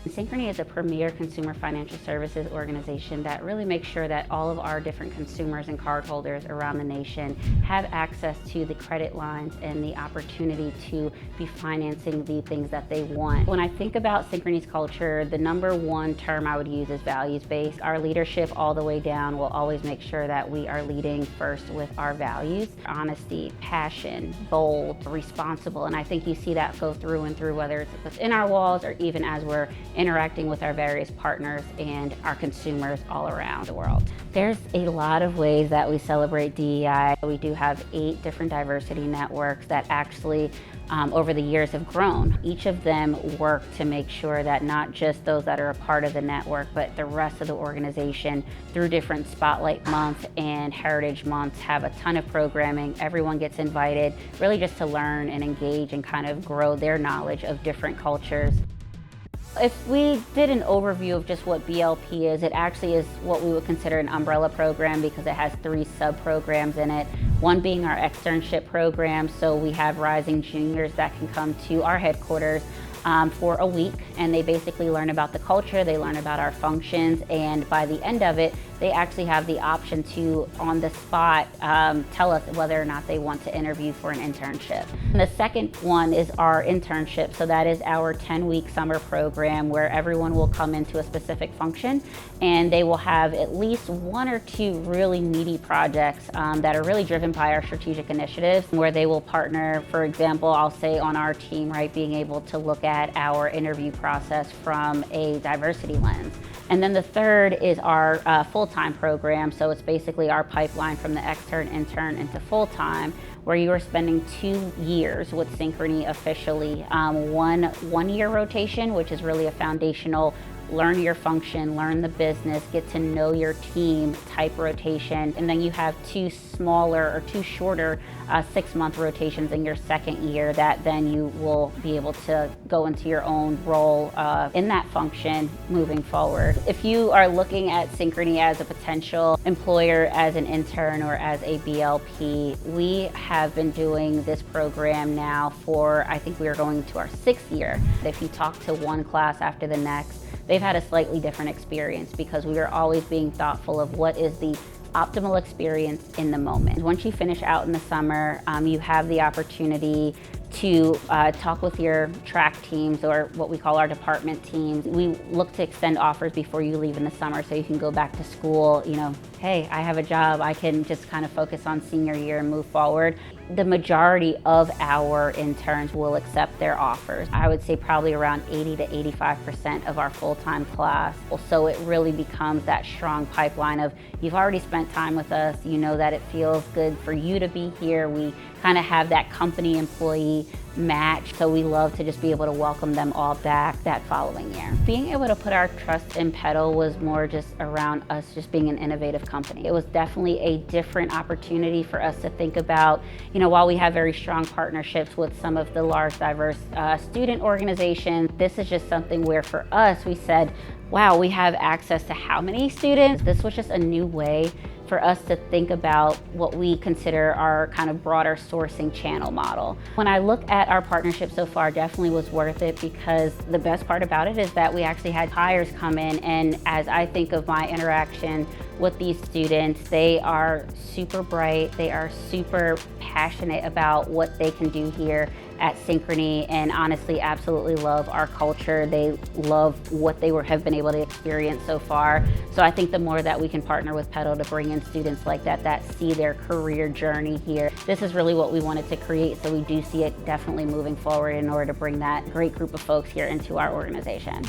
Synchrony is a premier consumer financial services organization that really makes sure that all of our different consumers and cardholders around the nation have access to the credit lines and the opportunity to be financing the things that they want. When I think about Synchrony's culture, the number one term I would use is values-based. Our leadership all the way down will always make sure that we are leading first with our values: honesty, passion, bold, responsible, and I think you see that go through and through, whether it's within our walls or even as we're interacting with our various partners and our consumers all around the world. There's a lot of ways that we celebrate DEI. We do have 8 different diversity networks that actually over the years have grown. Each of them work to make sure that not just those that are a part of the network, but the rest of the organization through different Spotlight Month and Heritage Months have a ton of programming. Everyone gets invited really just to learn and engage and kind of grow their knowledge of different cultures. If we did an overview of just what BLP is, it actually is what we would consider an umbrella program because it has 3 sub-programs in it. One being our externship program, so we have rising juniors that can come to our headquarters for a week, and they basically learn about the culture, they learn about our functions, and by the end of it, they actually have the option to, on the spot, tell us whether or not they want to interview for an internship. And the second one is our internship, so that is our 10-week summer program where everyone will come into a specific function and they will have at least 1 or 2 really meaty projects that are really driven by our strategic initiatives, where they will partner, for example, I'll say on our team, right, being able to look at our interview process from a diversity lens. And then the third is our full-time program, so it's basically our pipeline from the extern, intern into full-time, where you are spending 2 years with Synchrony officially. One year rotation, which is really a foundational learn your function, learn the business, get to know your team type rotation. And then you have 2 smaller or 2 shorter 6-month rotations in your second year that then you will be able to go into your own role in that function moving forward. If you are looking at Synchrony as a potential employer, as an intern or as a BLP, we have been doing this program now for, I think we are going to our 6th year. If you talk to one class after the next, they've had a slightly different experience because we are always being thoughtful of what is the optimal experience in the moment. Once you finish out in the summer, you have the opportunity to talk with your track teams, or what we call our department teams. We look to extend offers before you leave in the summer so you can go back to school, you know, hey, I have a job, I can just kind of focus on senior year and move forward. The majority of our interns will accept their offers. I would say probably around 80 to 85% of our full-time class. So it really becomes that strong pipeline of, you've already spent time with us, you know that it feels good for you to be here. We kind of have that company employee match, so we love to just be able to welcome them all back that following year. Being able to put our trust in PeduL was more just around us just being an innovative company. It was definitely a different opportunity for us to think about, you know, while we have very strong partnerships with some of the large diverse student organizations, this is just something where for us we said, wow, we have access to how many students? This was just a new way for us to think about what we consider our kind of broader sourcing channel model. When I look at our partnership so far, definitely was worth it, because the best part about it is that we actually had hires come in, and as I think of my interaction with these students, they are super bright, they are super passionate about what they can do here at Synchrony, and honestly absolutely love our culture. They love what they have been able to experience so far. So I think the more that we can partner with PeduL to bring in students like that see their career journey here, this is really what we wanted to create, so we do see it definitely moving forward in order to bring that great group of folks here into our organization.